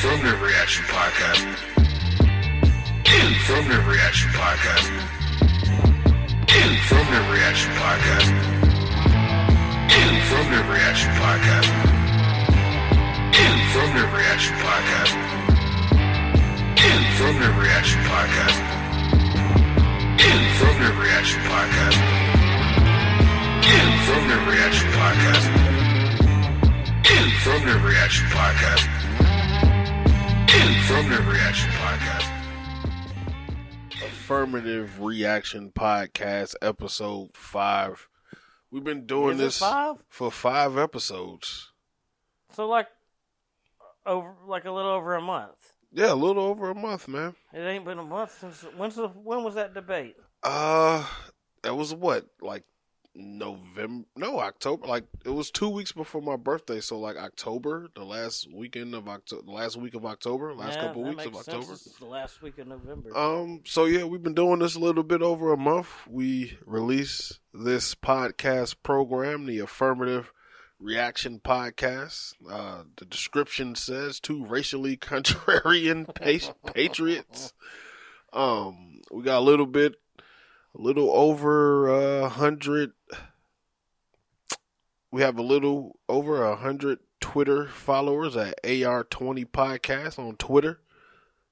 Affirmative Reaction Podcast. Affirmative Reaction Podcast. Affirmative Reaction Podcast. Affirmative Reaction Podcast. Affirmative Reaction Podcast. Affirmative Reaction Podcast. Affirmative Reaction Podcast. Affirmative Reaction Podcast. Affirmative Reaction Podcast. Affirmative Reaction Podcast. Affirmative Reaction Podcast, episode 5. We've been doing this 5? for 5 episodes. So like a little over a month. Yeah, a little over a month, man. It ain't been a month since when was that debate? It was what, like October. Like it was 2 weeks before my birthday, so like October, the last week of October, last couple weeks of October. It's the last week of November. So yeah, we've been doing this a little bit over a month. We released this podcast program, the Affirmative Reaction Podcast. The description says 2 racially contrarian patriots. We got a little over 100. We have a little over 100 Twitter followers at AR20 Podcast on Twitter.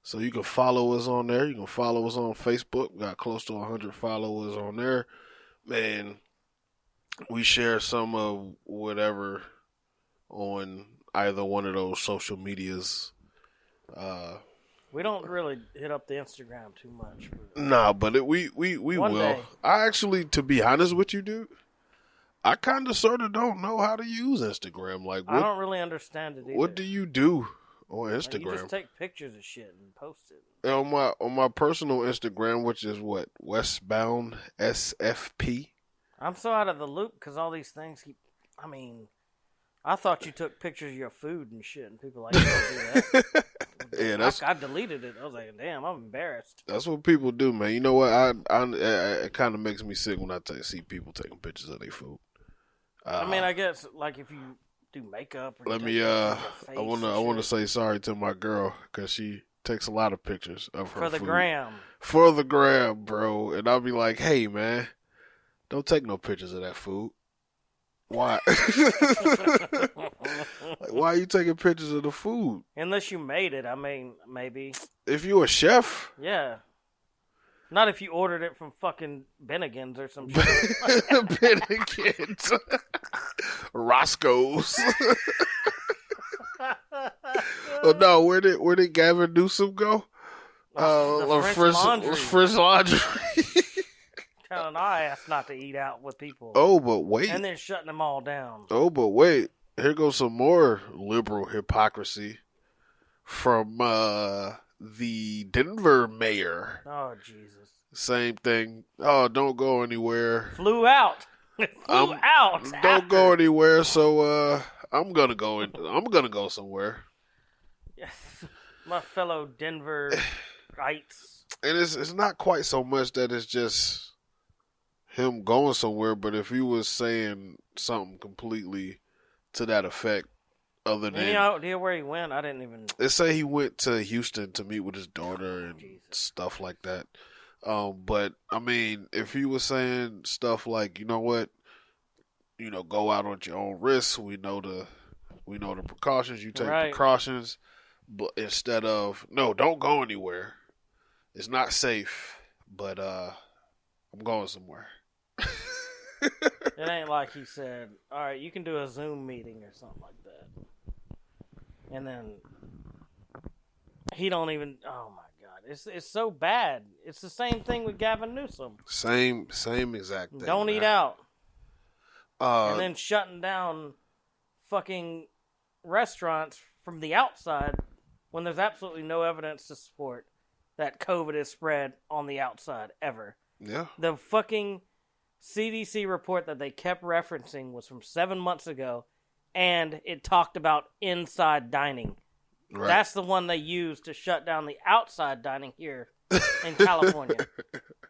So you can follow us on there. You can follow us on Facebook. We got close to 100 followers on there. Man, we share some of whatever on either one of those social medias. We don't really hit up the Instagram too much. Nah, but we One will. day. I actually, to be honest with you, dude, I kind of sort of don't know how to use Instagram. Like, I don't really understand it either. what do you do on Like, Instagram? you just take pictures of shit and post it. And on my personal Instagram, which is what, Westbound SFP. I'm so out of the loop because all these things keep. I mean, I thought you took pictures of your food and shit, and people like, you don't do that. Yeah, I deleted it. I was like, damn, I'm embarrassed. that's what people do, man. You know what? It kind of makes me sick when I see people taking pictures of their food. I mean, I guess like if you do makeup. Or Let you me. take I pictures of your face want to and shit. say sorry to my girl because she takes a lot of pictures of her For the food. gram. For the gram, bro. And I'll be like, hey, man, don't take no pictures of that food. Why? Like, why are you taking pictures of the food? Unless you made it, I mean, maybe. If you a chef, Yeah. Not if you ordered it from fucking Bennigan's or some shit. Bennigan's, Roscoe's. Oh no, where did Gavin Newsom go? The French Laundry. French Laundry. Telling our ass not to eat out with people. Oh, but wait. And then shutting them all down. Oh, but wait. Here goes some more liberal hypocrisy from the Denver mayor. Oh, Jesus. Same thing. Oh, don't go anywhere. Flew out. Flew out. Don't go anywhere. So I'm gonna go. I'm gonna go somewhere. Yes. My fellow Denverites. And it's not quite so much that it's just him going somewhere, but if he was saying something completely to that effect, other than Any idea where he went? I didn't even. they say he went to Houston to meet with his daughter and Jesus. stuff like that. But I mean, if he was saying stuff like, you know what, go out on your own risk. We know the precautions. You take Right. precautions, but instead of no, don't go anywhere. It's not safe, but I'm going somewhere. It ain't like he said, all right, you can do a Zoom meeting or something like that. And then he don't even, oh my God. It's so bad. It's the same thing with Gavin Newsom. Same exact thing. Don't eat man. out. Uh, And then shutting down fucking restaurants from the outside when there's absolutely no evidence to support that COVID is spread on the outside ever. yeah. The fucking CDC report that they kept referencing was from 7 months ago, and it talked about inside dining. Right. That's the one they used to shut down the outside dining here in California.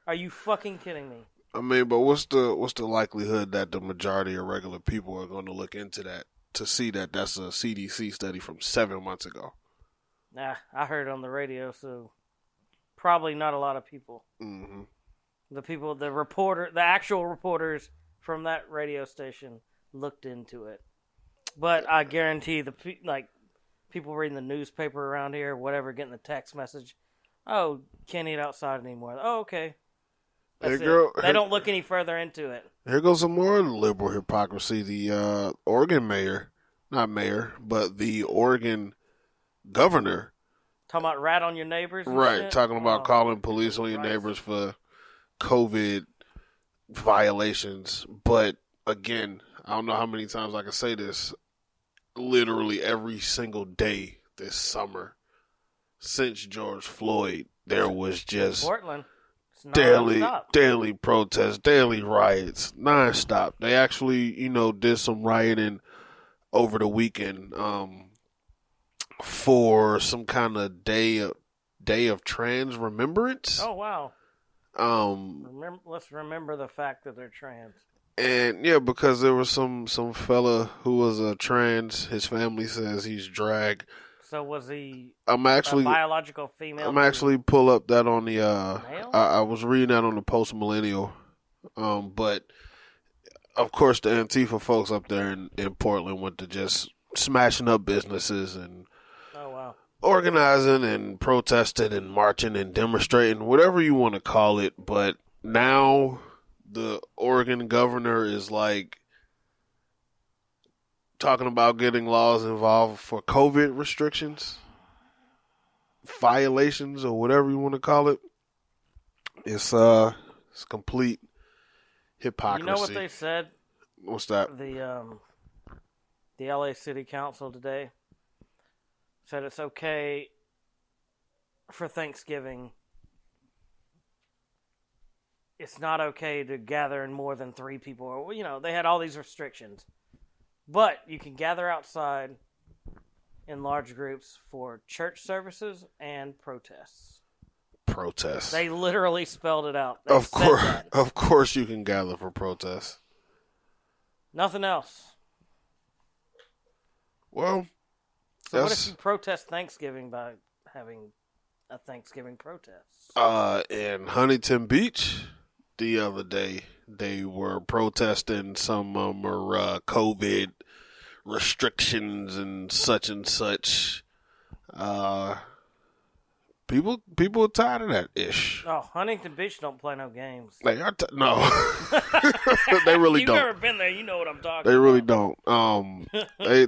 Are you fucking kidding me? I mean, but what's the likelihood that the majority of regular people are going to look into that to see that that's a CDC study from 7 months ago? Nah, I heard it on the radio, so probably not a lot of people. Mm-hmm. The actual reporters from that radio station looked into it. But I guarantee people reading the newspaper around here, whatever, getting the text message, oh, can't eat outside anymore. Oh, okay. That's it. They don't look any further into it. Here goes some more liberal hypocrisy. The Oregon but the Oregon governor. Talking about rat on your neighbors? Right, shit? talking about calling police on your Christ. neighbors for COVID violations. But again, I don't know how many times I can say this. Literally every single day this summer, since George Floyd, there was just Portland. daily protests, daily riots, nonstop. They actually, did some rioting over the weekend for some kind of day of trans remembrance. Oh wow! Let's remember the fact that they're trans. And yeah, because there was some fella who was a trans. His family says he's drag. So was he a biological female? I'm actually pull up that on the male? I was reading that on the Post Millennial. But of course the Antifa folks up there in Portland went to just smashing up businesses and organizing and protesting and marching and demonstrating, whatever you want to call it. But now the Oregon governor is talking about getting laws involved for COVID restrictions, violations, or whatever you want to call it. It's complete hypocrisy. You know what they said? What's that? The LA City Council today said it's okay for Thanksgiving. It's not okay to gather in more than 3 people. Or, they had all these restrictions. But you can gather outside in large groups for church services and protests. Protests. They literally spelled it out. Of course you can gather for protests. Nothing else. Well, so what if you protest Thanksgiving by having a Thanksgiving protest? In Huntington Beach the other day, they were protesting some COVID restrictions and such. People are tired of that ish. Oh, Huntington Beach don't play no games. No, they really don't. You've never been there, you know what I'm talking about. They really don't.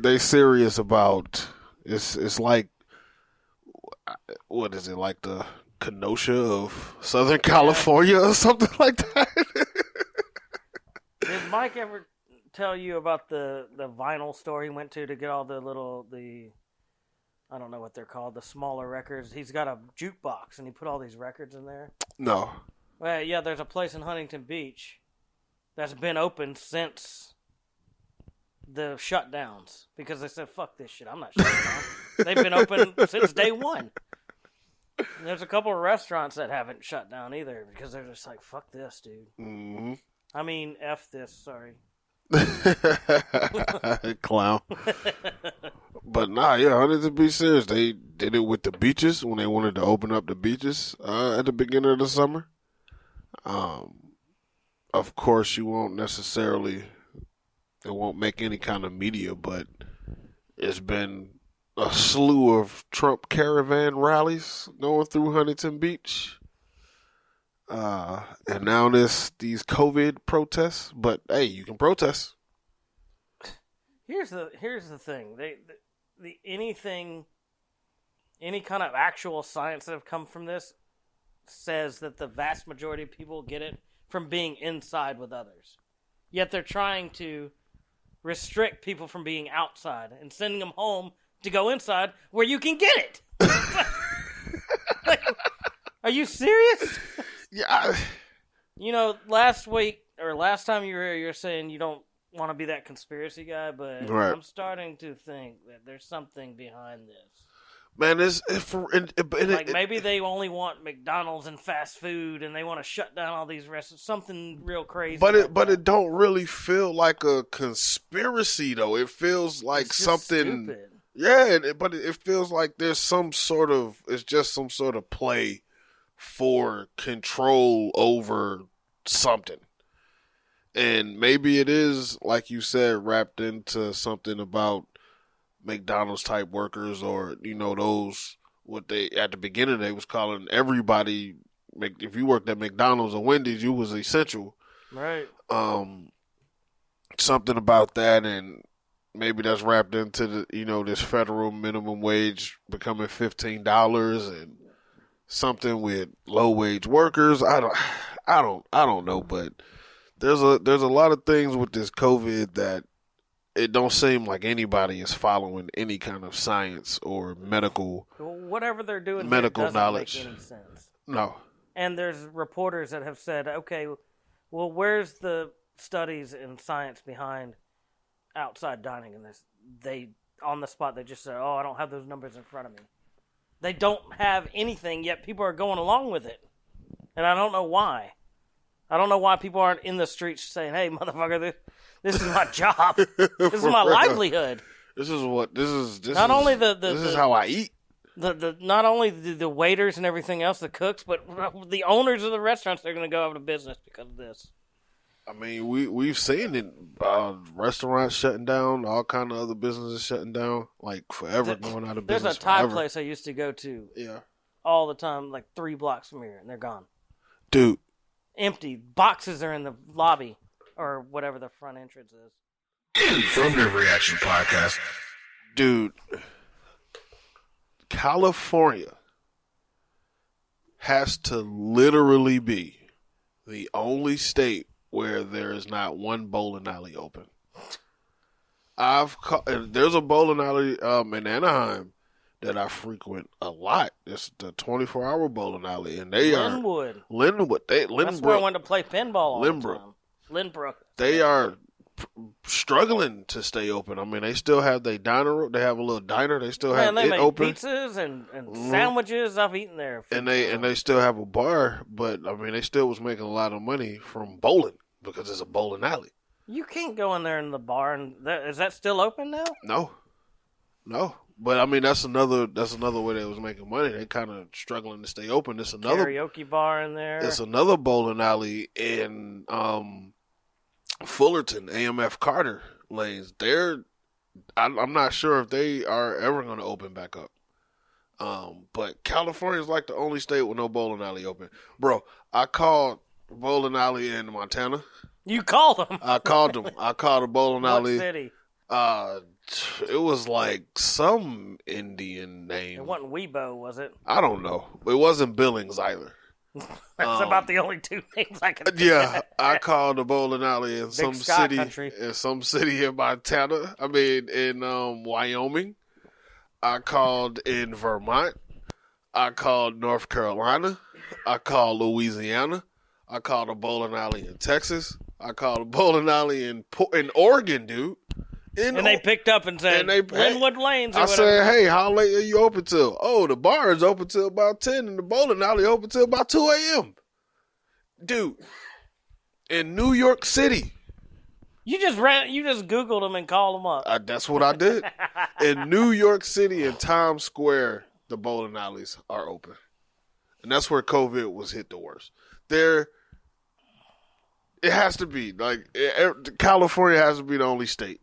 They serious about it's like, what is it, like the Kenosha of Southern California or something like that? Did Mike ever tell you about the vinyl store he went to get all the I don't know what they're called, the smaller records? He's got a jukebox and he put all these records in there. No. Well, yeah, there's a place in Huntington Beach that's been open since the shutdowns because they said, fuck this shit, I'm not shutting down. They've been open since day one. And there's a couple of restaurants that haven't shut down either because they're just like, fuck this, dude. Mm-hmm. I mean, F this, sorry. Clown. But nah, yeah, Huntington Beach serious. They did it with the beaches when they wanted to open up the beaches at the beginning of the summer. Of course, it won't make any kind of media, but it's been a slew of Trump caravan rallies going through Huntington Beach. And now these COVID protests, but hey, you can protest. Here's the thing. Any kind of actual science that have come from this says that the vast majority of people get it from being inside with others. Yet they're trying to restrict people from being outside and sending them home to go inside where you can get it. Are you serious? Yeah. Last time you were saying you don't want to be that conspiracy guy, but right. I'm starting to think that there's something behind this. Man, maybe they only want McDonald's and fast food, and they want to shut down all these restaurants. Something real crazy. But it don't really feel like a conspiracy, though. It feels like something. Stupid. Yeah, but it feels like there's it's just some sort of play for control over something. And maybe it is, like you said, wrapped into something about McDonald's type workers, or, those, what they, at the beginning, they was calling everybody, if you worked at McDonald's or Wendy's, you was essential. Right. Something about that, and maybe that's wrapped into this federal minimum wage becoming $15, and something with low wage workers. I don't know, but there's a lot of things with this COVID that it don't seem like anybody is following any kind of science or whatever they're doing medical doesn't knowledge. make any sense. No. And there's reporters that have said, okay, well, where's the studies and science behind outside dining? And they on the spot they just said, oh, I don't have those numbers in front of me. They don't have anything, yet people are going along with it. And I don't know why. I don't know why people aren't in the streets saying, hey, motherfucker, this is my job. This is my livelihood. This is how I eat. Not only the waiters and everything else, the cooks, but the owners of the restaurants, they're going to go out of business because of this. I mean, we've seen it. Restaurants shutting down, all kind of other businesses shutting down, like forever going out of business. There's a Thai place I used to go to. Yeah. All the time, like 3 blocks from here, and they're gone. Dude. Empty. Boxes are in the lobby, or whatever the front entrance is. From the Reaction Podcast. Dude. California has to literally be the only state where there is not one bowling alley open. There's a bowling alley in Anaheim that I frequent a lot. It's the 24-hour bowling alley, and they Linwood. That's where I went to play pinball all the time. Lynbrook. They are struggling to stay open. I mean, they still have their diner. They have a little diner. They still have they it make open. Pizzas and sandwiches. I've eaten there. And they still have a bar, but I mean, they still was making a lot of money from bowling because it's a bowling alley. You can't go in there in the bar, and is that still open now? No. But I mean, that's another way they was making money. They kind of struggling to stay open. It's another karaoke bar in there. It's another bowling alley in Fullerton, AMF Carter lanes. I'm not sure if they are ever going to open back up. But California is like the only state with no bowling alley open. Bro, I called bowling alley in Montana. You called them? I called them. I called a bowling alley. What city? It was like some Indian name. It wasn't Weibo, was it? I don't know. It wasn't Billings either. That's about the only 2 names I can think Yeah, I called the bowling alley in some city country. in Montana. I mean, in Wyoming. I called in Vermont. I called North Carolina. I called Louisiana. I called a bowling alley in Texas. I called a bowling alley in Oregon, dude. And they picked up and said, Linwood Lanes or I whatever. said, hey, how late are you open till? Oh, the bar is open till about 10 and the bowling alley open till about 2 a.m. Dude, in New York City. You just Googled them and called them up. That's what I did. In New York City, in Times Square, the bowling alleys are open. And that's where COVID was hit the worst. It has to be. California has to be the only state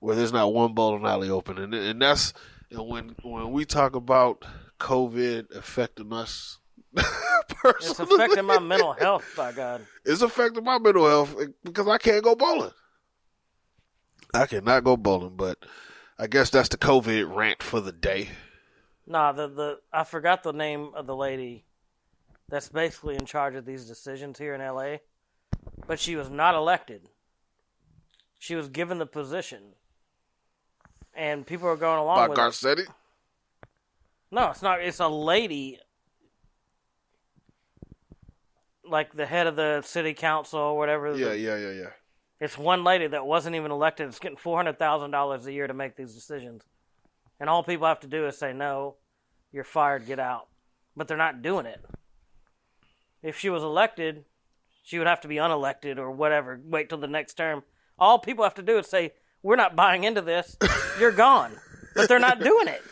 where there's not one bowling alley open. And that's when we talk about COVID affecting us personally. It's affecting my mental health, by God. It's affecting my mental health because I can't go bowling. I cannot go bowling, but I guess that's the COVID rant for the day. Nah, I forgot the name of the lady that's basically in charge of these decisions here in L.A., but she was not elected. She was given the position. And people are going along with it. By Garcetti? No, it's not. It's a lady, like the head of the city council or whatever. Yeah. It's one lady that wasn't even elected. It's getting $400,000 a year to make these decisions. And all people have to do is say, no, you're fired, get out. But they're not doing it. If she was elected, she would have to be unelected or whatever, wait till the next term. All people have to do is say, we're not buying into this. You're gone. but they're not doing it.